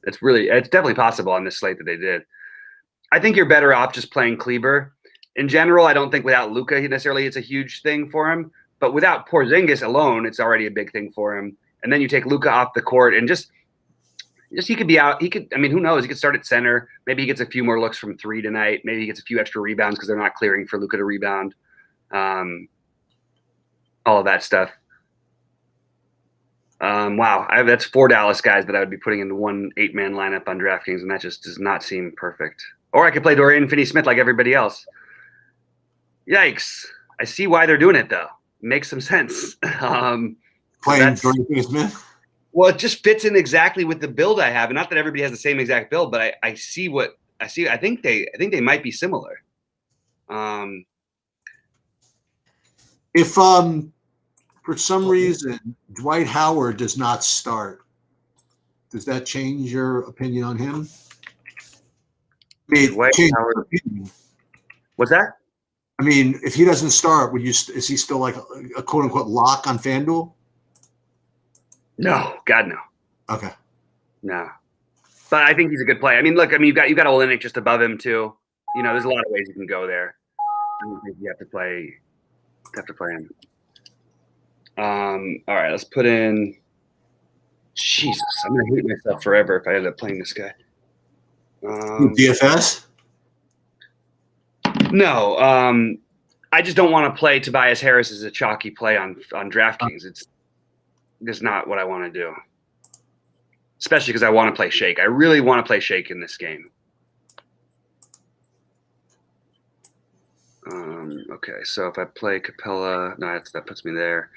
It's definitely possible on this slate that they did. I think you're better off just playing Kleber. In general, I don't think without Luka necessarily it's a huge thing for him, but without Porzingis alone, it's already a big thing for him. And then you take Luka off the court and just he could be out. I mean, who knows? He could start at center. Maybe he gets a few more looks from 3 tonight. Maybe he gets a few extra rebounds because they're not clearing for Luka to rebound. All of that stuff. Wow, that's 4 Dallas guys that I would be putting into one 8-man lineup on DraftKings, and that just does not seem perfect. Or I could play Dorian Finney-Smith like everybody else. Yikes. I see why they're doing it, though. Makes some sense. Playing Dorian Finney-Smith? Well, it just fits in exactly with the build I have. And not that everybody has the same exact build, but I see what I see. I think they might be similar. If for some reason Dwight Howard does not start, does that change your opinion on him? Dwight Howard. What's that? I mean, if he doesn't start, is he still like a quote unquote lock on FanDuel? No, God, no. Okay. No. But I think he's a good play. I mean, look, you've got Olynyk just above him too. You know, there's a lot of ways you can go there. I don't think you have to play him. All right, let's put in. Jesus, I'm gonna hate myself forever if I end up playing this guy. DFS? No, I just don't want to play Tobias Harris as a chalky play on DraftKings. It's just not what I want to do. Especially because I want to play Shake. I really want to play Shake in this game. Okay, so if I play Capela, no, that puts me there.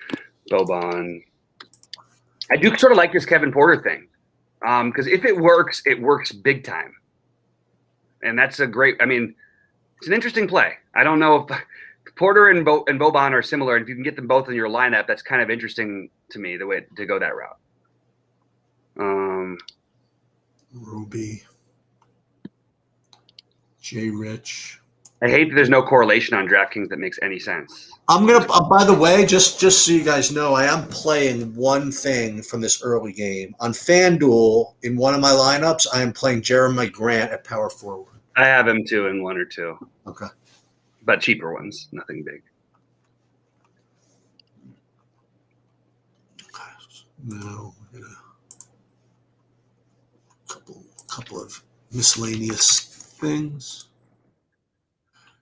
Boban. I do sort of like this Kevin Porter thing. Because if it works big time. And that's a great – I mean, it's an interesting play. I don't know if Porter and Boban are similar. And if you can get them both in your lineup, that's kind of interesting to me, the way to go that route. Ruby. J. Rich. I hate that there's no correlation on DraftKings that makes any sense. I'm going to by the way, just so you guys know, I am playing one thing from this early game. On FanDuel, in one of my lineups, I am playing Jeremy Grant at power forward. I have him too in 1 or 2. Okay. But cheaper ones, nothing big. No, a couple of miscellaneous things.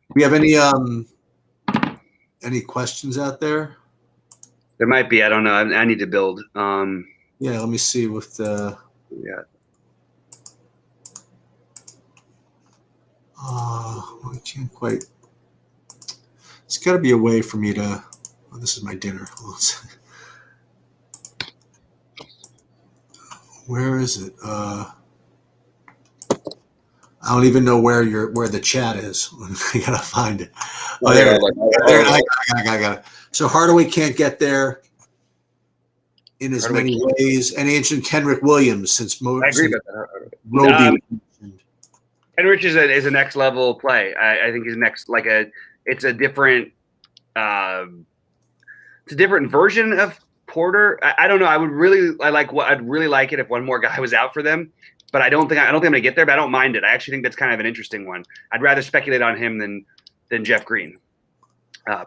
Do we have any questions out there? There might be. I don't know. I need to build. Yeah, let me see with the. Yeah. I can't quite. It's got to be a way for me to. Oh, this is my dinner. Where is it? I don't even know where the chat is. I gotta find it. Oh, there. I got it. So Hardaway can't get there in as many ways. And ancient Kenrick Williams, since most. I agree with that. Kenrich is a next level play. I think he's next it's a different version of Porter. I don't know. I'd really like it if one more guy was out for them. But I don't think I'm going to get there. But I don't mind it. I actually think that's kind of an interesting one. I'd rather speculate on him than Jeff Green,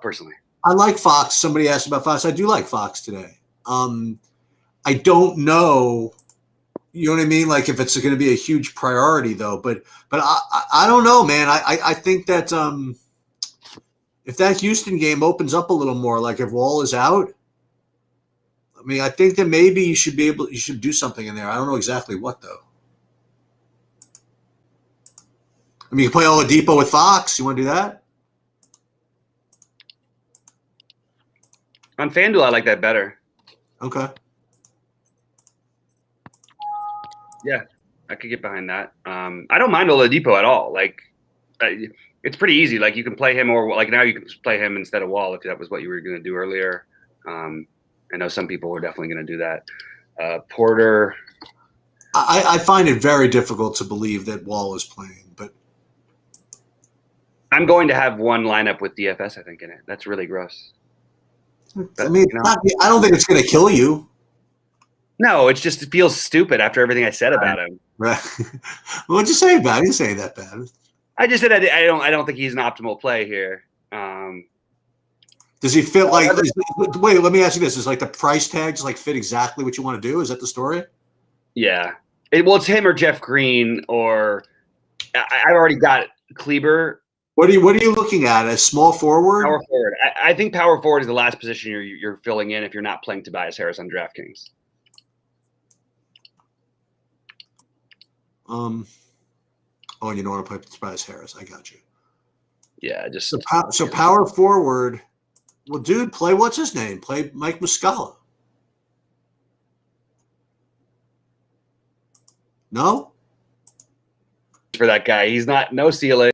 personally. I like Fox. Somebody asked about Fox. I do like Fox today. I don't know. You know what I mean? Like if it's going to be a huge priority, though. But I don't know, man. I think that if that Houston game opens up a little more, like if Wall is out, I mean, I think that maybe you should do something in there. I don't know exactly what though. I mean, you can play Oladipo with Fox. You want to do that? On FanDuel, I like that better. Okay. Yeah, I could get behind that. I don't mind Oladipo at all. Like, it's pretty easy. Like, you can play him, or like now you can play him instead of Wall if that was what you were going to do earlier. I know some people are definitely going to do that. Porter. I find it very difficult to believe that Wall is playing, but I'm going to have one lineup with DFS, I think, in it. That's really gross. But, I mean, I don't think it's going to kill you. No, it feels stupid after everything I said about him. Right. What'd you say about it? I didn't say that bad. I just said I don't think he's an optimal play here. Does he fit like? Wait, let me ask you this: is like the price tag just like fit exactly what you want to do? Is that the story? Yeah. It's him or Jeff Green, or I've already got Kleber. What are you looking at? A small forward? Power forward. I think power forward is the last position you're filling in if you're not playing Tobias Harris on DraftKings. Oh, you don't want to play Tobias Harris. I got you. Yeah, just so power forward. Well, dude, play what's his name? Play Mike Muscala. No? For that guy. He's no ceiling.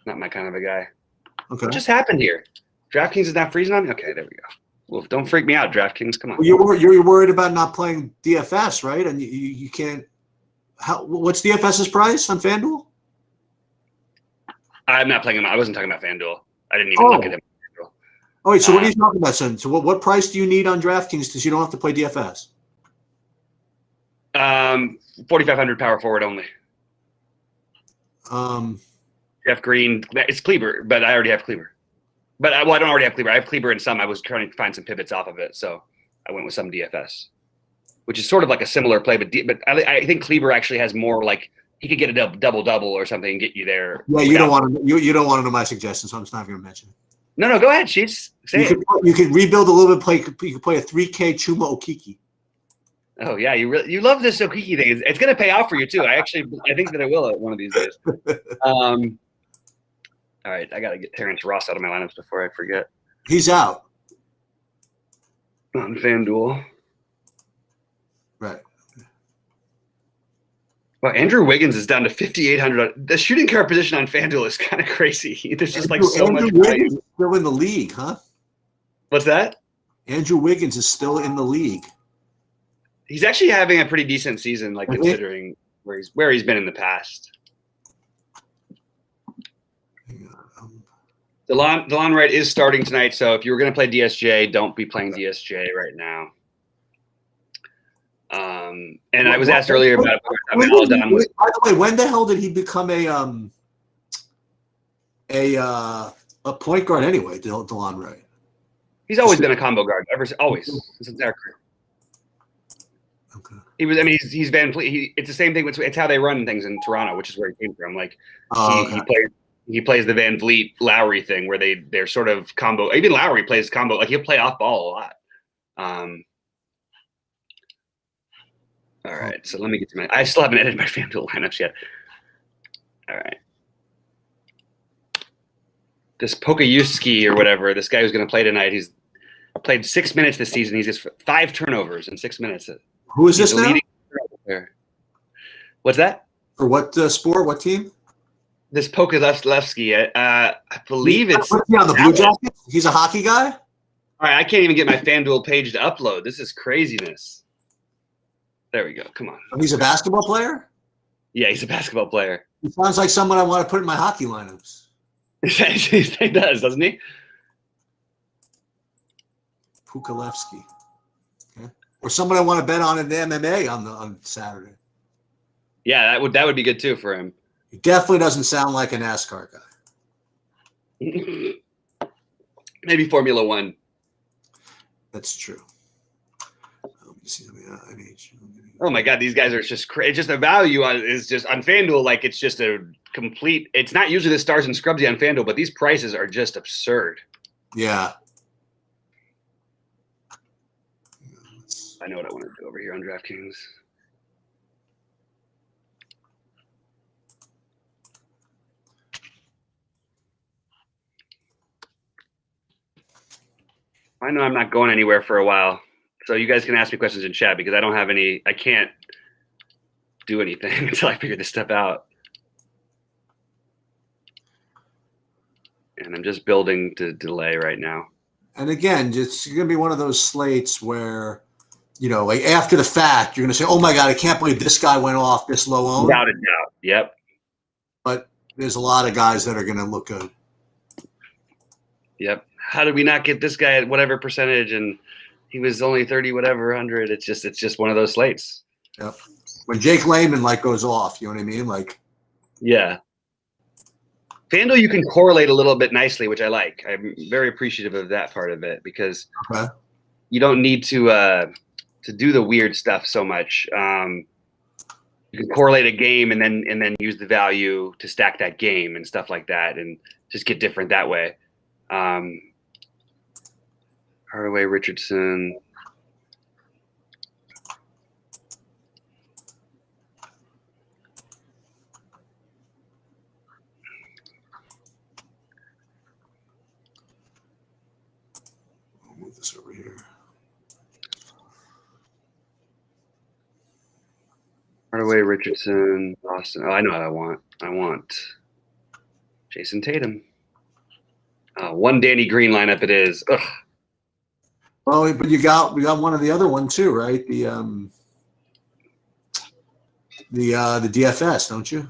Not my kind of a guy. Okay. What just happened here? DraftKings is not freezing on me? Okay, there we go. Well, don't freak me out, DraftKings. Come on. Well, you're worried about not playing DFS, right? And you can't. What's DFS's price on FanDuel? I'm not playing him. I wasn't talking about FanDuel. I didn't even look at him. Oh, wait. So what are you talking about, son? So what price do you need on DraftKings because you don't have to play DFS? 4,500 power forward only. Jeff Green. It's Kleber, but I already have Kleber. But I don't already have Kleber. I have Kleber in some. I was trying to find some pivots off of it, so I went with some DFS, which is sort of like a similar play. But I think Kleber actually has more like he could get a double and get you there. Yeah, you don't want to know my suggestions, so I'm just not going to mention it. No, go ahead, Chiefs. You could rebuild a little bit. You could play a 3K Chuma Okiki. Oh yeah, you love this Okiki thing. It's going to pay off for you too. I think that it will one of these days. All right, I got to get Terrence Ross out of my lineups before I forget. He's out on FanDuel. Right. Well, Andrew Wiggins is down to 5,800. The shooting guard position on FanDuel is kind of crazy. There's just so much Wiggins is still in the league, huh? What's that? Andrew Wiggins is still in the league. He's actually having a pretty decent season, considering where he's been in the past. DeLon Wright is starting tonight, so if you were going to play DSJ, don't be playing DSJ right now. And I was asked earlier about by the way, when the hell did he become a point guard anyway, DeLon Wright? He's always been a combo guard, always his entire career. Okay. He was. I mean, he's Van Fleet. It's the same thing. It's how they run things in Toronto, which is where he came from. He plays the Van Vliet Lowry thing where they're sort of combo. Even Lowry plays combo. Like he'll play off ball a lot. All right, so let me get to I still haven't edited my FanDuel lineups yet. All right. This Pokayuski or whatever, this guy who's going to play tonight, he's played 6 minutes this season. He's just 5 turnovers in 6 minutes. Who is this now? What's that? For what sport? What team? This Pokayuski. I believe it's on the Blue Jackets. He's a hockey guy. All right, I can't even get my FanDuel page to upload. This is craziness. There we go. Come on. He's a basketball player? Yeah, he's a basketball player. He sounds like someone I want to put in my hockey lineups. He does, doesn't he? Pukalevsky. Okay. Or someone I want to bet on in the MMA on Saturday. Yeah, that would be good too for him. He definitely doesn't sound like a NASCAR guy. Maybe Formula One. That's true. Oh my God, these guys are just crazy. Just the value is just on FanDuel, like it's just a complete. It's not usually the stars and scrubsy on FanDuel, but these prices are just absurd. Yeah. I know what I want to do over here on DraftKings. I know I'm not going anywhere for a while. So you guys can ask me questions in chat because I don't have any. I can't do anything until I figure this stuff out. And I'm just building to delay right now. And again, it's going to be one of those slates where, like after the fact, you're going to say, "Oh my God, I can't believe this guy went off this low owned." Without a doubt. Yep. But there's a lot of guys that are going to look good. Yep. How did we not get this guy at whatever percentage? And he was only 30, whatever, 100. It's just one of those slates. Yep. When Jake Layman goes off, you know what I mean? Yeah. FanDuel, you can correlate a little bit nicely, which I like. I'm very appreciative of that part of it because you don't need to do the weird stuff so much. You can correlate a game and then use the value to stack that game and stuff like that, and just get different that way. Hardaway, Richardson. I'll move this over here. Hardaway, Richardson, Boston. Oh, I know what I want. I want Jason Tatum. One Danny Green lineup it is. Ugh. Well, but we got one of the other one too, right? The DFS, don't you?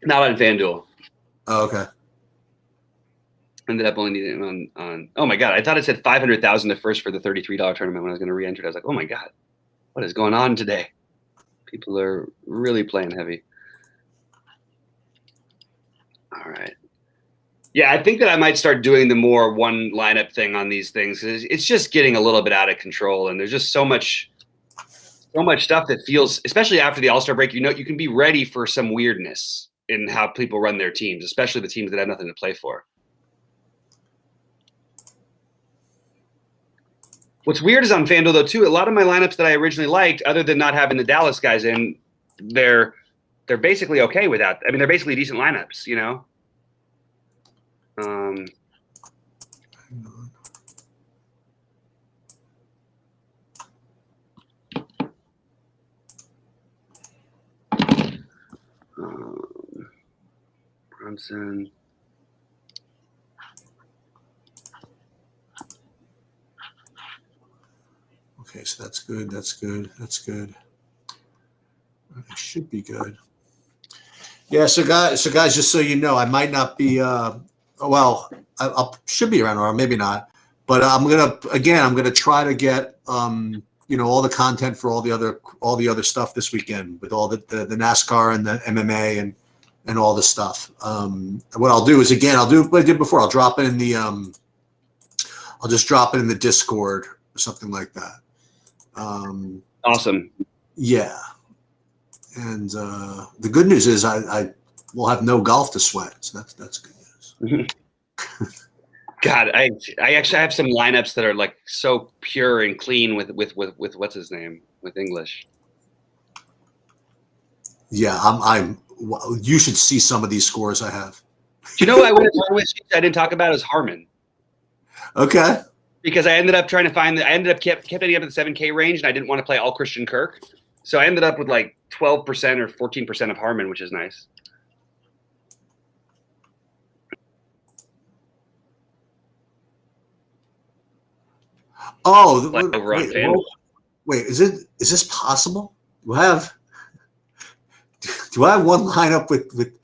Not on FanDuel. Oh, okay. Ended up only needing on. Oh my God! I thought it said 500,000 at first for the $33 tournament when I was going to re-enter it. I was like, oh my God, what is going on today? People are really playing heavy. All right. Yeah, I think that I might start doing the more one lineup thing on these things. It's just getting a little bit out of control, and there's just so much stuff that feels, especially after the All-Star break, you can be ready for some weirdness in how people run their teams, especially the teams that have nothing to play for. What's weird is on FanDuel, though, too, a lot of my lineups that I originally liked, other than not having the Dallas guys in, they're basically okay with that. I mean, they're basically decent lineups, you know? Brunson. Okay, so that's good. That's good. That's good. It should be good. Yeah. So guys, just so you know, I might not be. Well, I should be around, or maybe not. But I'm gonna try to get all the content for all the other stuff this weekend with all the NASCAR and the MMA and all the stuff. What I'll do is I'll do what I did before. I'll drop it in the I'll just drop it in the Discord or something like that. Awesome. Yeah. And the good news is I will have no golf to sweat, so that's good news. God, I actually have some lineups that are like so pure and clean with what's his name with English. Yeah, you should see some of these scores I have. Do you know what I didn't talk about is Harmon. Okay. Because I ended up trying to find I ended up kept ending up in the 7K range, and I didn't want to play all Christian Kirk. So I ended up with like 12% or 14% of Harmon, which is nice. Oh, like over on FanDuel. Wait, is this possible? Do I have one lineup with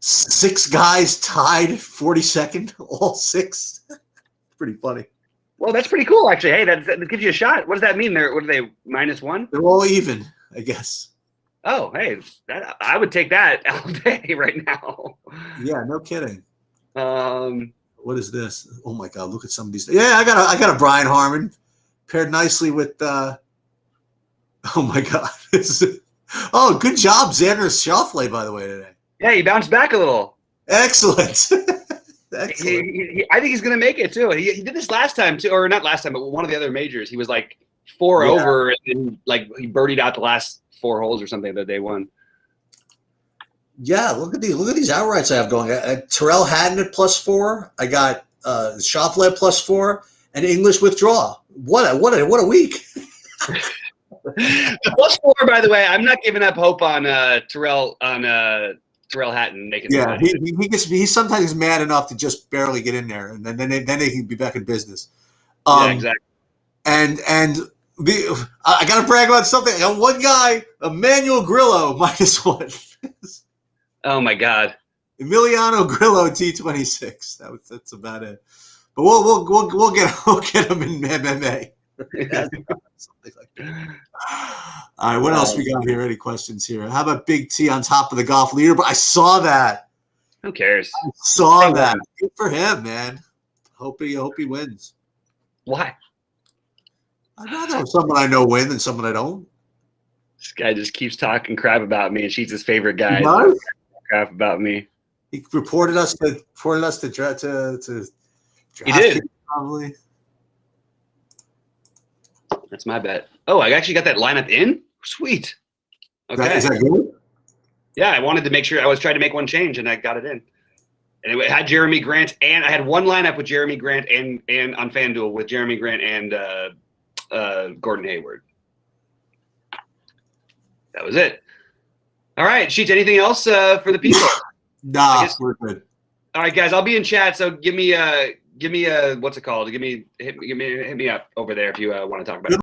6 guys tied 42nd, all 6? Pretty funny. Well, that's pretty cool, actually. Hey, that gives you a shot. What does that mean? What are they, -1? They're all even, I guess. Oh, hey, I would take that all day right now. Yeah, no kidding. What is this? Oh my God, look at some of these. Yeah, I got a Brian Harmon paired nicely with. Oh my God. Oh, good job, Xander Schauffele, by the way, today. Yeah, he bounced back a little. Excellent. Excellent. I think he's going to make it too. He did this last time too, or not last time, but one of the other majors. He was like 4 over, and then like he birdied out the last 4 holes or something that they won. Yeah, look at these outrights I have going. Terrell Hatton at +4. I got Schauffele at +4, and English withdraw. What a week. The +4, by the way, I'm not giving up hope on Terrell Terrell Hatton making. Yeah, he sometimes mad enough to just barely get in there, and then they can be back in business. Yeah, exactly. And I got to brag about something. I got one guy, Emmanuel Grillo, -1. Oh my God. Emiliano Grillo T26. That's about it. But we'll get him in MMA. Something like that. All right, what else we got here? Any questions here? How about Big T on top of the golf leaderboard? I saw that. Who cares? I saw that. Good for him, man. Hope he wins. Why? I'd rather have someone I know win than someone I don't. This guy just keeps talking crap about me, and she's his favorite guy. Crap about me. He reported us to draft. He did. Probably. That's my bet. Oh, I actually got that lineup in. Sweet. Okay. Is that good? Yeah, I wanted to make sure. I was trying to make one change, and I got it in. And it had Jeremy Grant, and I had one lineup with Jeremy Grant and on FanDuel with Jeremy Grant and Gordon Hayward. That was it. All right, Sheets. Anything else for the people? Nah, we're good. All right, guys. I'll be in chat, so give me what's it called? Hit me up over there if you want to talk about it.